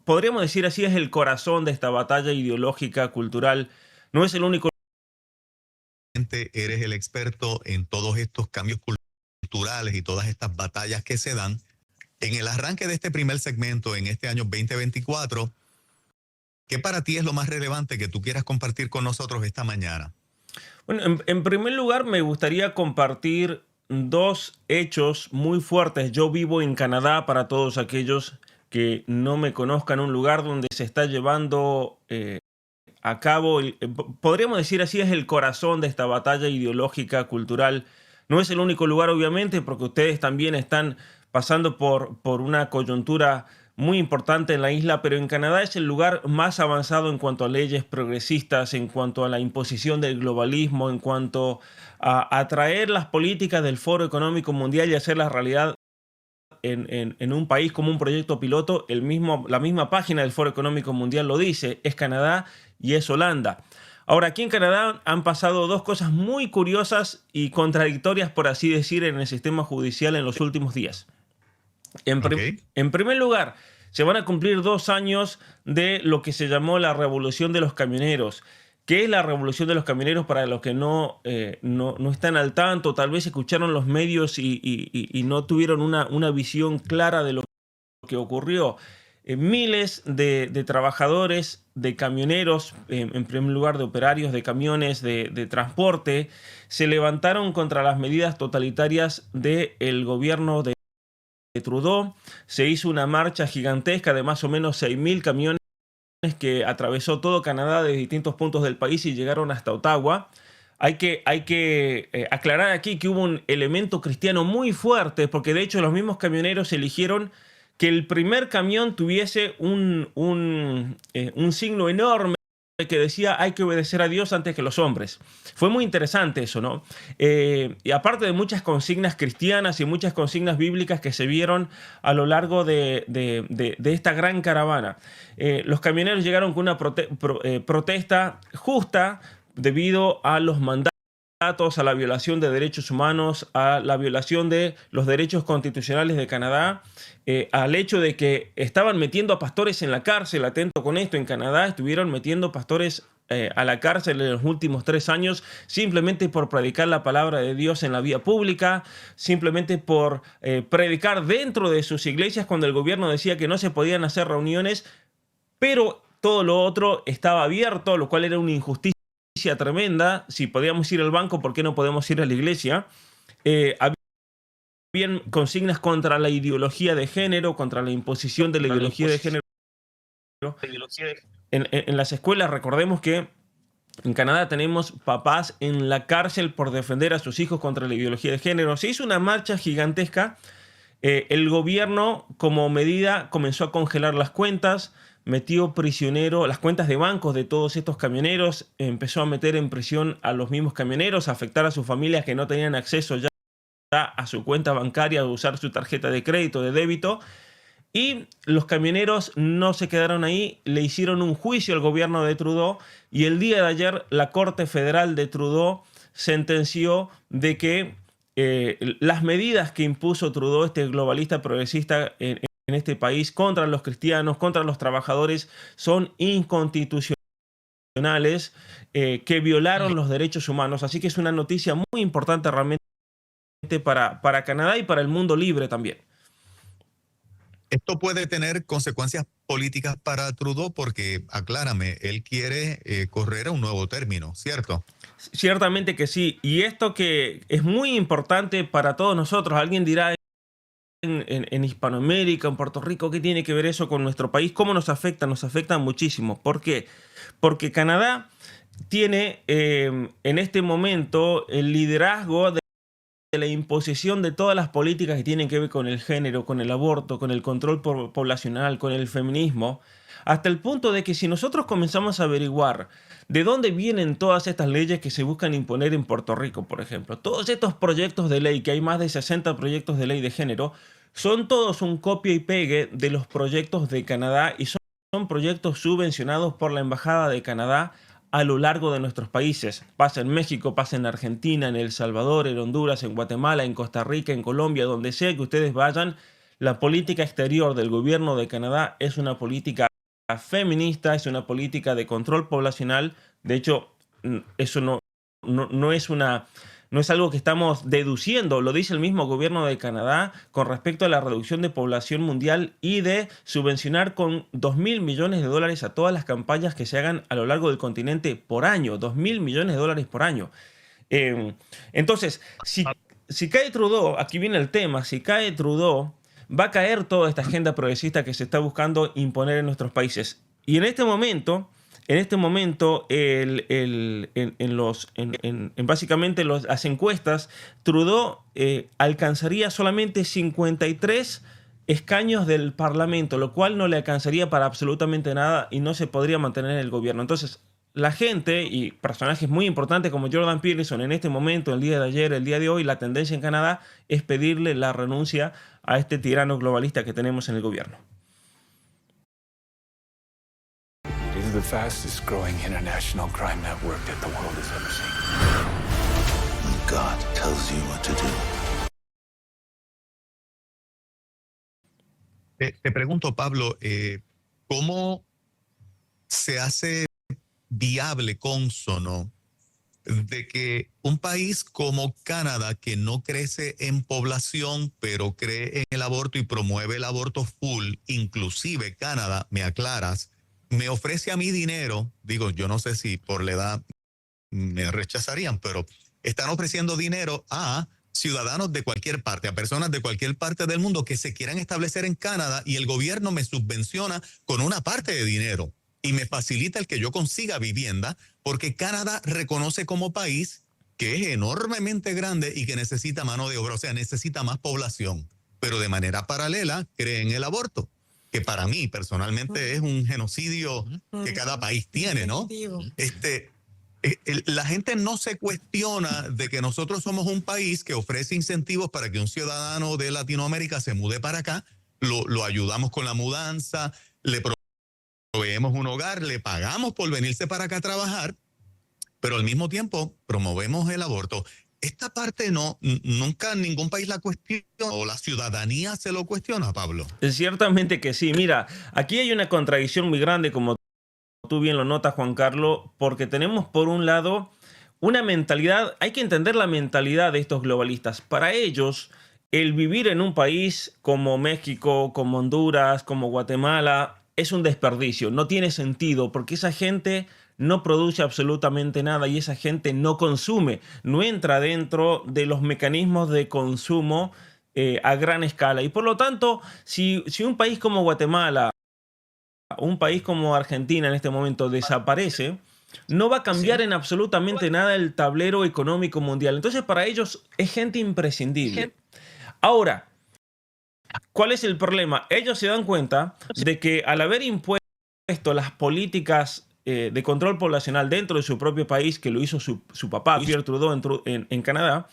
podríamos decir así, es el corazón de esta batalla ideológica, cultural. No es el único. Eres el experto en todos estos cambios culturales y todas estas batallas que se dan. En el arranque de este primer segmento en este año 2024, ¿qué para ti es lo más relevante que tú quieras compartir con nosotros esta mañana? Bueno, en primer lugar, me gustaría compartir dos hechos muy fuertes. Yo vivo en Canadá, para todos aquellos que no me conozcan, un lugar donde se está llevando a cabo, podríamos decir así, es el corazón de esta batalla ideológica, cultural. No es el único lugar, obviamente, porque ustedes también están pasando por una coyuntura muy importante en la isla, pero en Canadá es el lugar más avanzado en cuanto a leyes progresistas, en cuanto a la imposición del globalismo, en cuanto a traer las políticas del Foro Económico Mundial y hacerlas realidad en un país como un proyecto piloto. La misma página del Foro Económico Mundial lo dice, es Canadá y es Holanda. Ahora, aquí en Canadá han pasado dos cosas muy curiosas y contradictorias, por así decir, en el sistema judicial en los últimos días. En, ¿Ok? prim- en primer lugar, se van a cumplir 2 años de lo que se llamó la Revolución de los Camioneros. ¿Qué es la Revolución de los Camioneros? Para los que no están al tanto, tal vez escucharon los medios y no tuvieron una visión clara de lo que ocurrió. Miles de trabajadores, de camioneros, en primer lugar de operarios de camiones de transporte, se levantaron contra las medidas totalitarias del gobierno de Trudeau. Se hizo una marcha gigantesca de más o menos 6.000 camiones que atravesó todo Canadá de distintos puntos del país y llegaron hasta Ottawa. Hay que aclarar aquí que hubo un elemento cristiano muy fuerte, porque de hecho los mismos camioneros eligieron que el primer camión tuviese un signo enorme que decía hay que obedecer a Dios antes que los hombres. Fue muy interesante eso, ¿no? Y aparte de muchas consignas cristianas y muchas consignas bíblicas que se vieron a lo largo de esta gran caravana, los camioneros llegaron con una protesta justa debido a los mandatos, a la violación de derechos humanos, a la violación de los derechos constitucionales de Canadá, al hecho de que estaban metiendo a pastores en la cárcel. Atento con esto, en Canadá estuvieron metiendo pastores a la cárcel en los últimos 3 años simplemente por predicar la palabra de Dios en la vía pública, simplemente por predicar dentro de sus iglesias cuando el gobierno decía que no se podían hacer reuniones, pero todo lo otro estaba abierto, lo cual era una injusticia tremenda. Si podíamos ir al banco, ¿por qué no podemos ir a la iglesia? Habían consignas contra la ideología de género, contra la imposición de la Contra la ideología de imposición género. de ideología de... En las escuelas, recordemos que en Canadá tenemos papás en la cárcel por defender a sus hijos contra la ideología de género. Se hizo una marcha gigantesca. El gobierno, como medida, comenzó a congelar las cuentas, metió prisionero las cuentas de bancos de todos estos camioneros, empezó a meter en prisión a los mismos camioneros, a afectar a sus familias que no tenían acceso ya a su cuenta bancaria, a usar su tarjeta de crédito, de débito. Y los camioneros no se quedaron ahí, le hicieron un juicio al gobierno de Trudeau y el día de ayer la Corte Federal de Trudeau sentenció de que las medidas que impuso Trudeau, este globalista progresista en este país, contra los cristianos, contra los trabajadores, son inconstitucionales, que violaron los derechos humanos. Así que es una noticia muy importante realmente para Canadá y para el mundo libre también. Esto puede tener consecuencias políticas para Trudeau porque, aclárame, él quiere correr a un nuevo término, ¿cierto? Ciertamente que sí. Y esto que es muy importante para todos nosotros. Alguien dirá en Hispanoamérica, en Puerto Rico, ¿qué tiene que ver eso con nuestro país? ¿Cómo nos afecta? Nos afecta muchísimo. ¿Por qué? Porque Canadá tiene en este momento el liderazgo de la imposición de todas las políticas que tienen que ver con el género, con el aborto, con el control poblacional, con el feminismo, hasta el punto de que si nosotros comenzamos a averiguar de dónde vienen todas estas leyes que se buscan imponer en Puerto Rico, por ejemplo, todos estos proyectos de ley, que hay más de 60 proyectos de ley de género, son todos un copia y pegue de los proyectos de Canadá y son proyectos subvencionados por la Embajada de Canadá a lo largo de nuestros países. Pasa en México, pasa en Argentina, en El Salvador, en Honduras, en Guatemala, en Costa Rica, en Colombia, donde sea que ustedes vayan, la política exterior del gobierno de Canadá es una política feminista, es una política de control poblacional. De hecho, eso no es no es algo que estamos deduciendo, lo dice el mismo gobierno de Canadá con respecto a la reducción de población mundial y de subvencionar con 2.000 millones de dólares a todas las campañas que se hagan a lo largo del continente por año, 2.000 millones de dólares por año. Entonces, si cae Trudeau, aquí viene el tema, si cae Trudeau, va a caer toda esta agenda progresista que se está buscando imponer en nuestros países. Y en este momento, básicamente las encuestas, Trudeau alcanzaría solamente 53 escaños del Parlamento, lo cual no le alcanzaría para absolutamente nada y no se podría mantener en el gobierno. Entonces, la gente y personajes muy importantes como Jordan Peterson en este momento, el día de ayer, el día de hoy, la tendencia en Canadá es pedirle la renuncia a este tirano globalista que tenemos en el gobierno. It is the fastest growing international crime network that the world has ever seen. When God tells you what to do. Te pregunto, Pablo, ¿cómo se hace viable, cónsono, de que un país como Canadá, que no crece en población, pero cree en el aborto y promueve el aborto full, inclusive Canadá, me aclaras, me ofrece a mí dinero, digo, yo no sé si por la edad me rechazarían, pero están ofreciendo dinero a ciudadanos de cualquier parte, a personas de cualquier parte del mundo que se quieran establecer en Canadá y el gobierno me subvenciona con una parte de dinero y me facilita el que yo consiga vivienda porque Canadá reconoce como país que es enormemente grande y que necesita mano de obra, o sea, necesita más población, pero de manera paralela cree en el aborto, que para mí personalmente es un genocidio que cada país tiene, ¿no? La gente no se cuestiona de que nosotros somos un país que ofrece incentivos para que un ciudadano de Latinoamérica se mude para acá, lo ayudamos con la mudanza, le proveemos un hogar, le pagamos por venirse para acá a trabajar, pero al mismo tiempo promovemos el aborto. Esta parte nunca ningún país la cuestiona o la ciudadanía se lo cuestiona, Pablo. Ciertamente que sí. Mira, aquí hay una contradicción muy grande, como tú bien lo notas, Juan Carlos, porque tenemos por un lado una mentalidad, hay que entender la mentalidad de estos globalistas. Para ellos, el vivir en un país como México, como Honduras, como Guatemala, es un desperdicio, no tiene sentido, porque esa gente no produce absolutamente nada y esa gente no consume, no entra dentro de los mecanismos de consumo a gran escala. Y por lo tanto, si un país como Guatemala, un país como Argentina en este momento desaparece, no va a cambiar en absolutamente nada el tablero económico mundial. Entonces, para ellos es gente imprescindible. Ahora, ¿cuál es el problema? Ellos se dan cuenta de que al haber impuesto las políticas de control poblacional dentro de su propio país, que lo hizo su papá, Pierre Trudeau, en Canadá,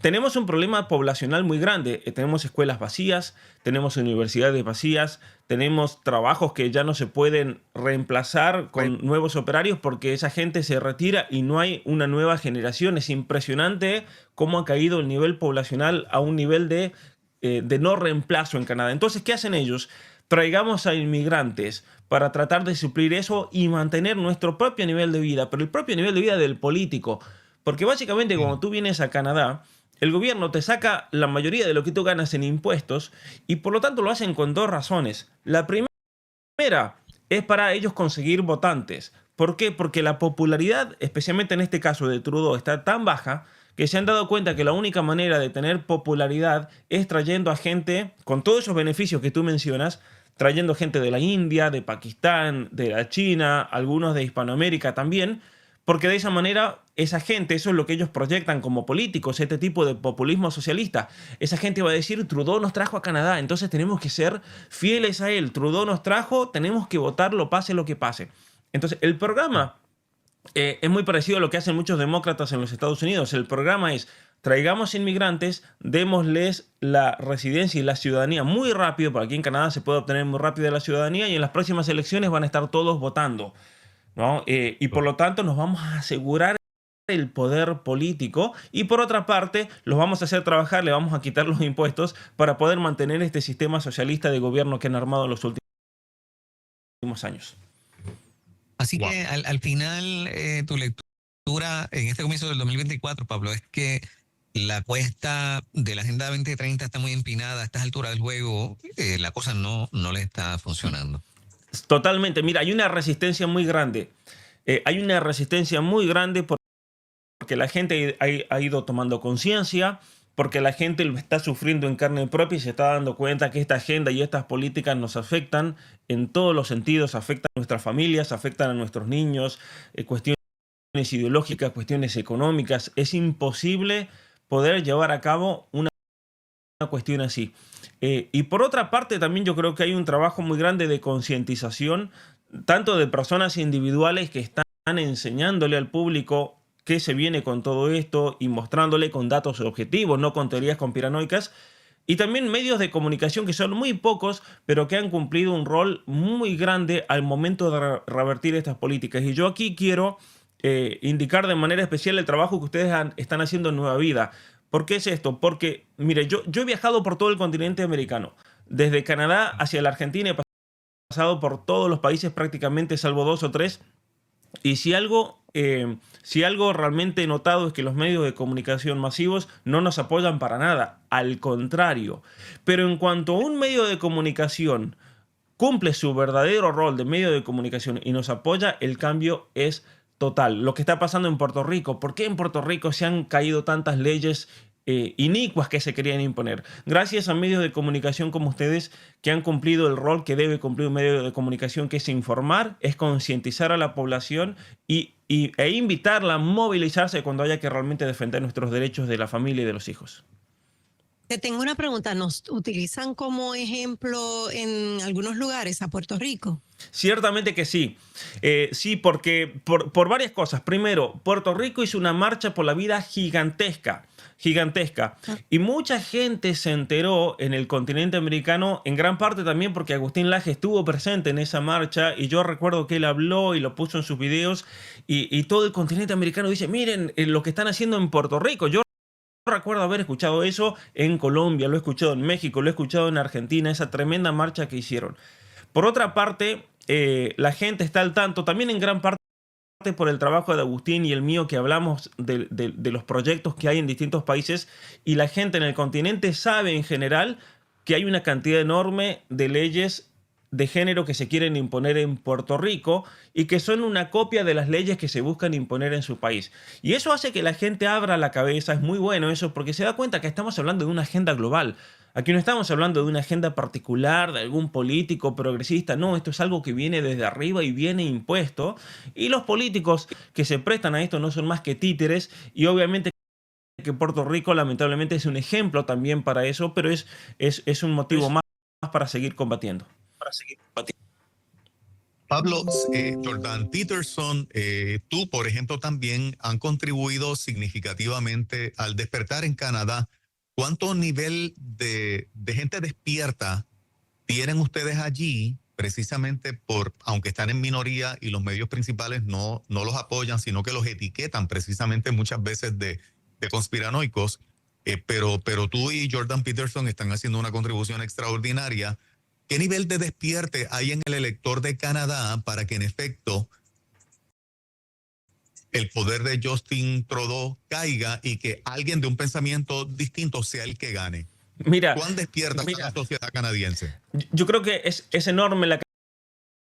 tenemos un problema poblacional muy grande. Tenemos escuelas vacías, tenemos universidades vacías, tenemos trabajos que ya no se pueden reemplazar con nuevos operarios porque esa gente se retira y no hay una nueva generación. Es impresionante cómo ha caído el nivel poblacional a un nivel de no reemplazo en Canadá. Entonces, ¿qué hacen ellos? Traigamos a inmigrantes para tratar de suplir eso y mantener nuestro propio nivel de vida, pero el propio nivel de vida del político. Porque básicamente cuando tú vienes a Canadá, el gobierno te saca la mayoría de lo que tú ganas en impuestos y por lo tanto lo hacen con dos razones. La primera es para ellos conseguir votantes. ¿Por qué? Porque la popularidad, especialmente en este caso de Trudeau, está tan baja que se han dado cuenta que la única manera de tener popularidad es trayendo a gente con todos esos beneficios que tú mencionas, trayendo gente de la India, de Pakistán, de la China, algunos de Hispanoamérica también, porque de esa manera esa gente, eso es lo que ellos proyectan como políticos, este tipo de populismo socialista. Esa gente va a decir, Trudeau nos trajo a Canadá, entonces tenemos que ser fieles a él. Trudeau nos trajo, tenemos que votarlo, pase lo que pase. Entonces, el programa es muy parecido a lo que hacen muchos demócratas en los Estados Unidos. El programa es, traigamos inmigrantes, démosles la residencia y la ciudadanía muy rápido, porque aquí en Canadá se puede obtener muy rápido la ciudadanía y en las próximas elecciones van a estar todos votando, ¿no? Y por lo tanto nos vamos a asegurar el poder político, y por otra parte los vamos a hacer trabajar, le vamos a quitar los impuestos para poder mantener este sistema socialista de gobierno que han armado en los últimos años. Así Wow. que al final, tu lectura en este comienzo del 2024, Pablo, es que la cuesta de la Agenda 2030 está muy empinada a estas alturas del juego, la cosa no le está funcionando. Totalmente. Mira, hay una resistencia muy grande. Hay una resistencia muy grande porque la gente ha ido tomando conciencia, porque la gente lo está sufriendo en carne propia y se está dando cuenta que esta agenda y estas políticas nos afectan en todos los sentidos, afectan a nuestras familias, afectan a nuestros niños, cuestiones ideológicas, cuestiones económicas. Es imposible poder llevar a cabo una cuestión así. Y por otra parte, también yo creo que hay un trabajo muy grande de concientización, tanto de personas individuales que están enseñándole al público qué se viene con todo esto y mostrándole con datos objetivos, no con teorías conspiranoicas, y también medios de comunicación que son muy pocos, pero que han cumplido un rol muy grande al momento de revertir estas políticas. Y yo aquí quiero indicar de manera especial el trabajo que ustedes están haciendo en Nueva Vida. ¿Por qué es esto? Porque, mire, yo he viajado por todo el continente americano, desde Canadá hacia la Argentina, he pasado por todos los países prácticamente, salvo 2 o 3, y si algo realmente he notado es que los medios de comunicación masivos no nos apoyan para nada, al contrario. Pero en cuanto un medio de comunicación cumple su verdadero rol de medio de comunicación y nos apoya, el cambio es total. Lo que está pasando en Puerto Rico, ¿por qué en Puerto Rico se han caído tantas leyes inicuas que se querían imponer? Gracias a medios de comunicación como ustedes, que han cumplido el rol que debe cumplir un medio de comunicación, que es informar, es concientizar a la población e invitarla a movilizarse cuando haya que realmente defender nuestros derechos de la familia y de los hijos. Te tengo una pregunta. ¿Nos utilizan como ejemplo en algunos lugares a Puerto Rico? Ciertamente que sí. Sí, porque por varias cosas. Primero, Puerto Rico hizo una marcha por la vida gigantesca. Y mucha gente se enteró en el continente americano, en gran parte también porque Agustín Laje estuvo presente en esa marcha, y yo recuerdo que él habló y lo puso en sus videos, y todo el continente americano dice, miren lo que están haciendo en Puerto Rico. Yo recuerdo haber escuchado eso en Colombia, lo he escuchado en México, lo he escuchado en Argentina, esa tremenda marcha que hicieron. Por otra parte, la gente está al tanto, también en gran parte por el trabajo de Agustín y el mío, que hablamos de los proyectos que hay en distintos países, y la gente en el continente sabe en general que hay una cantidad enorme de leyes de género que se quieren imponer en Puerto Rico y que son una copia de las leyes que se buscan imponer en su país. Y eso hace que la gente abra la cabeza. Es muy bueno eso, porque se da cuenta que estamos hablando de una agenda global. Aquí no estamos hablando de una agenda particular, de algún político progresista. No, esto es algo que viene desde arriba y viene impuesto. Y los políticos que se prestan a esto no son más que títeres, y obviamente que Puerto Rico lamentablemente es un ejemplo también para eso, pero es un motivo más para seguir combatiendo. Pablo, Jordan Peterson, tú, por ejemplo, también han contribuido significativamente al despertar en Canadá. ¿Cuánto nivel de gente despierta tienen ustedes allí, precisamente aunque están en minoría y los medios principales no los apoyan, sino que los etiquetan precisamente muchas veces de conspiranoicos? Pero tú y Jordan Peterson están haciendo una contribución extraordinaria. ¿Qué nivel de despierte hay en el elector de Canadá para que en efecto el poder de Justin Trudeau caiga y que alguien de un pensamiento distinto sea el que gane? Mira, ¿Cuán despierta está la sociedad canadiense? yo creo que es enorme la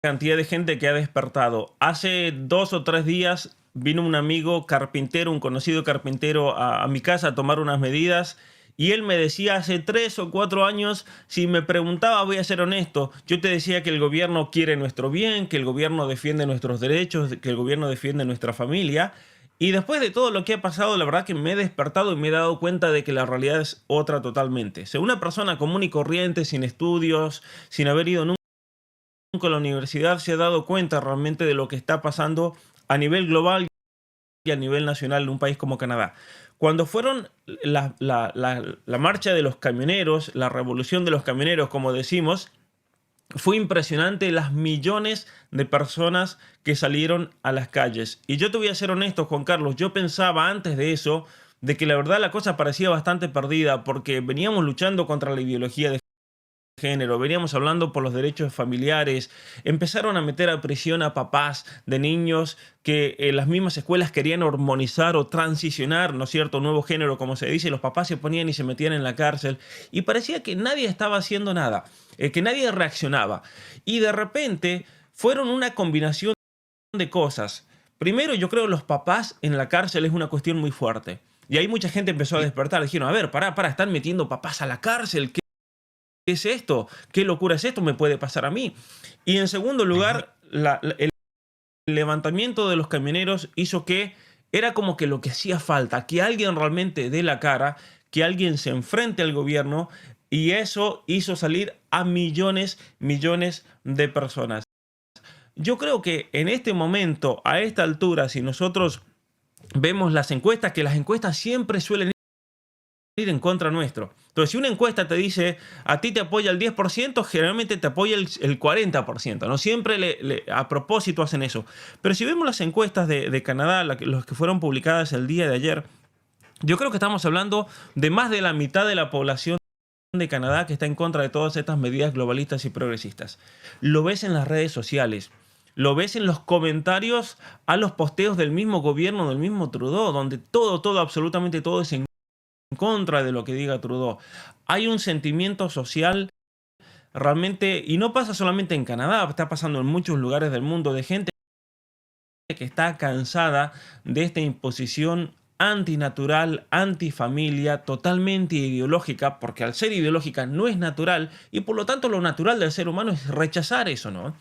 cantidad de gente que ha despertado. Hace 2 o 3 días vino un amigo carpintero, un conocido carpintero, a mi casa a tomar unas medidas. Y él me decía hace 3 o 4 años, si me preguntaba, voy a ser honesto, yo te decía que el gobierno quiere nuestro bien, que el gobierno defiende nuestros derechos, que el gobierno defiende nuestra familia. Y después de todo lo que ha pasado, la verdad que me he despertado y me he dado cuenta de que la realidad es otra totalmente. Si una persona común y corriente, sin estudios, sin haber ido nunca a la universidad, se ha dado cuenta realmente de lo que está pasando a nivel global y a nivel nacional en un país como Canadá. Cuando fueron la marcha de los camioneros, la revolución de los camioneros, como decimos, fue impresionante las millones de personas que salieron a las calles. Y yo te voy a ser honesto, Juan Carlos, yo pensaba antes de eso, de que la verdad la cosa parecía bastante perdida, porque veníamos luchando contra la ideología de género, veníamos hablando por los derechos familiares, empezaron a meter a prisión a papás de niños que en las mismas escuelas querían hormonizar o transicionar, ¿no es cierto?, nuevo género, como se dice, los papás se ponían y se metían en la cárcel, y parecía que nadie estaba haciendo nada, que nadie reaccionaba, y de repente fueron una combinación de cosas. Primero, yo creo que los papás en la cárcel es una cuestión muy fuerte, y ahí mucha gente empezó a despertar, dijeron, a ver, pará, están metiendo papás a la cárcel, ¿qué es esto? ¿Qué locura es esto? ¿Me puede pasar a mí? Y en segundo lugar, el levantamiento de los camioneros hizo que era como que lo que hacía falta, que alguien realmente dé la cara, que alguien se enfrente al gobierno, y eso hizo salir a millones de personas. Yo creo que en este momento, a esta altura, si nosotros vemos las encuestas, que las encuestas siempre suelen ir en contra nuestro. Entonces, si una encuesta te dice a ti te apoya el 10%, generalmente te apoya el 40%. No siempre a propósito hacen eso. Pero si vemos las encuestas de Canadá, los que fueron publicadas el día de ayer, yo creo que estamos hablando de más de la mitad de la población de Canadá que está en contra de todas estas medidas globalistas y progresistas. Lo ves en las redes sociales. Lo ves en los comentarios a los posteos del mismo gobierno, del mismo Trudeau, donde absolutamente todo es en contra de lo que diga Trudeau. Hay un sentimiento social realmente, y no pasa solamente en Canadá, está pasando en muchos lugares del mundo, de gente que está cansada de esta imposición antinatural, antifamilia, totalmente ideológica, porque al ser ideológica no es natural, y por lo tanto lo natural del ser humano es rechazar eso, ¿no?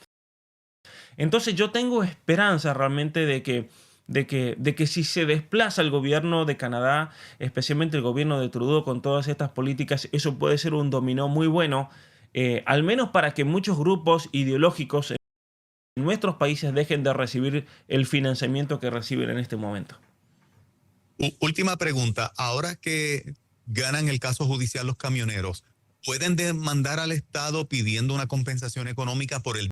Entonces yo tengo esperanza realmente de que si se desplaza el gobierno de Canadá, especialmente el gobierno de Trudeau con todas estas políticas, eso puede ser un dominó muy bueno, al menos para que muchos grupos ideológicos en nuestros países dejen de recibir el financiamiento que reciben en este momento. Última pregunta. Ahora que ganan el caso judicial los camioneros, ¿pueden demandar al Estado pidiendo una compensación económica por el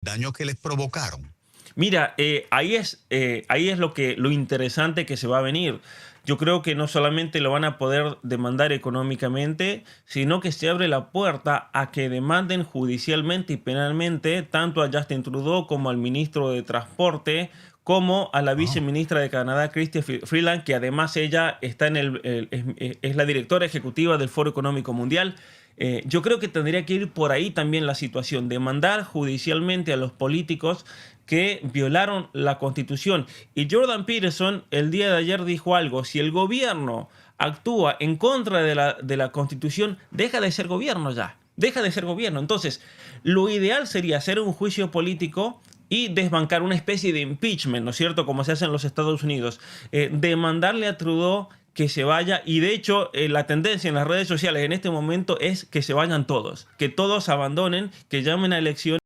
daño que les provocaron? Mira, ahí es lo interesante que se va a venir. Yo creo que no solamente lo van a poder demandar económicamente, sino que se abre la puerta a que demanden judicialmente y penalmente tanto a Justin Trudeau como al ministro de Transporte, como a la viceministra de Canadá, Chrystia Freeland, que además ella está es la directora ejecutiva del Foro Económico Mundial. Yo creo que tendría que ir por ahí también la situación, demandar judicialmente a los políticos que violaron la Constitución. Y Jordan Peterson el día de ayer dijo algo: si el gobierno actúa en contra de la Constitución, deja de ser gobierno ya, deja de ser gobierno. Entonces, lo ideal sería hacer un juicio político y desbancar una especie de impeachment, ¿no es cierto?, como se hace en los Estados Unidos, demandarle a Trudeau que se vaya, y de hecho la tendencia en las redes sociales en este momento es que se vayan todos, que todos abandonen, que llamen a elecciones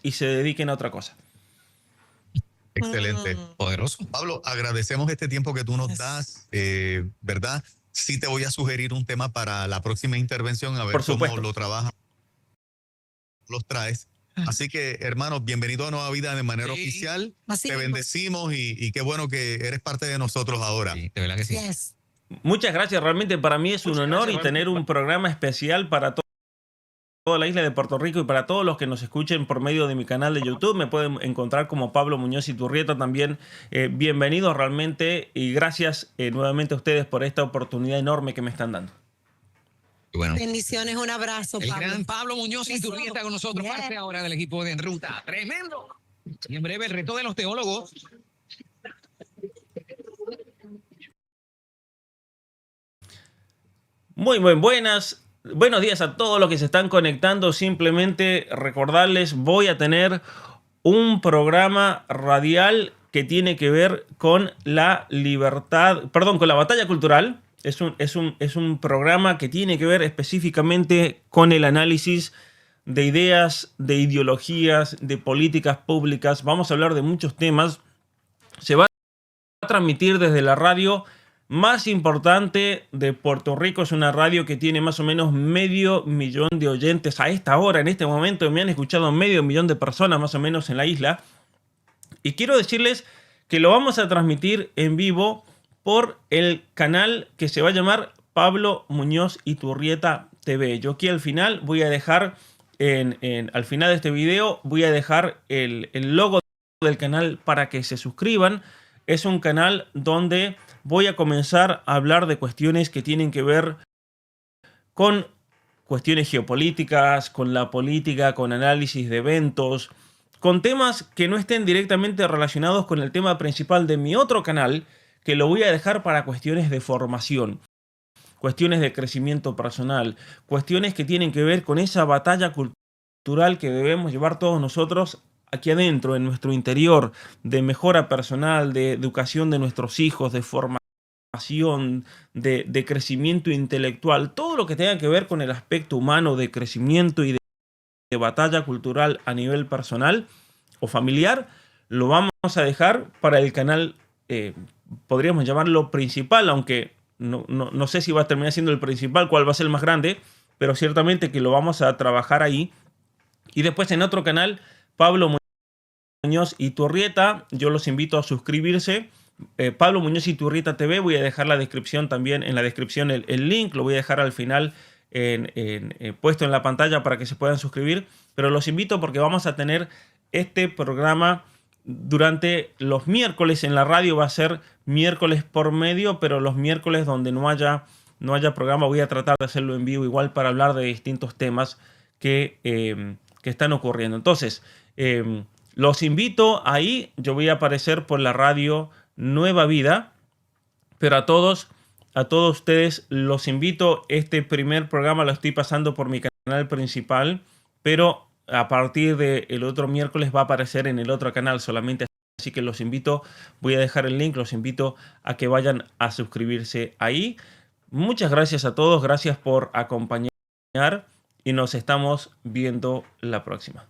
y se dediquen a otra cosa. Excelente. Poderoso. Pablo, agradecemos este tiempo que tú nos das, ¿verdad? Sí te voy a sugerir un tema para la próxima intervención, a ver Por supuesto. cómo lo trabajas, los traes. Así que, hermanos, bienvenido a Nueva Vida de manera oficial. Así Te mismo. bendecimos y qué bueno que eres parte de nosotros ahora. Sí, de verdad que sí. Yes. Muchas gracias, realmente para mí es un honor y tener un programa especial para toda la isla de Puerto Rico y para todos los que nos escuchen por medio de mi canal de YouTube. Me pueden encontrar como Pablo Muñoz Iturrieta también. Bienvenidos realmente y gracias nuevamente a ustedes por esta oportunidad enorme que me están dando. Bueno, Bendiciones, un abrazo, el Pablo. gran Pablo Muñoz Iturrieta con nosotros, Yeah. parte ahora del equipo de En Ruta. ¡Tremendo! Y en breve el reto de los teólogos. Buenos días a todos los que se están conectando. Simplemente recordarles, voy a tener un programa radial que tiene que ver con la libertad, perdón, con la batalla cultural. Es un programa que tiene que ver específicamente con el análisis de ideas, de ideologías, de políticas públicas. Vamos a hablar de muchos temas. Se va a transmitir desde la radio más importante de Puerto Rico. Es una radio que tiene más o menos 500.000 de oyentes a esta hora. En este momento me han escuchado 500.000 de personas más o menos en la isla. Y quiero decirles que lo vamos a transmitir en vivo por el canal que se va a llamar Pablo Muñoz Iturrieta TV. Yo aquí al final voy a dejar, al final de este video, voy a dejar el logo del canal para que se suscriban. Es un canal donde voy a comenzar a hablar de cuestiones que tienen que ver con cuestiones geopolíticas, con la política, con análisis de eventos, con temas que no estén directamente relacionados con el tema principal de mi otro canal, que lo voy a dejar para cuestiones de formación, cuestiones de crecimiento personal, cuestiones que tienen que ver con esa batalla cultural que debemos llevar todos nosotros aquí adentro, en nuestro interior, de mejora personal, de educación de nuestros hijos, de formación, de crecimiento intelectual, todo lo que tenga que ver con el aspecto humano de crecimiento y de batalla cultural a nivel personal o familiar, lo vamos a dejar para el canal, podríamos llamarlo principal, aunque no sé si va a terminar siendo el principal, cuál va a ser el más grande, pero ciertamente que lo vamos a trabajar ahí. Y después en otro canal, Pablo Muñoz Iturrieta, yo los invito a suscribirse. Pablo Muñoz Iturrieta TV, voy a dejar la descripción también, en la descripción el link, lo voy a dejar al final puesto en la pantalla para que se puedan suscribir. Pero los invito porque vamos a tener este programa durante los miércoles en la radio. Va a ser miércoles por medio, pero los miércoles donde no haya programa voy a tratar de hacerlo en vivo igual para hablar de distintos temas que están ocurriendo. Entonces, los invito ahí. Yo voy a aparecer por la radio Nueva Vida, pero a todos ustedes los invito. Este primer programa lo estoy pasando por mi canal principal, pero a partir del otro miércoles va a aparecer en el otro canal solamente. Así que los invito, voy a dejar el link, los invito a que vayan a suscribirse ahí. Muchas gracias a todos, gracias por acompañar y nos estamos viendo la próxima.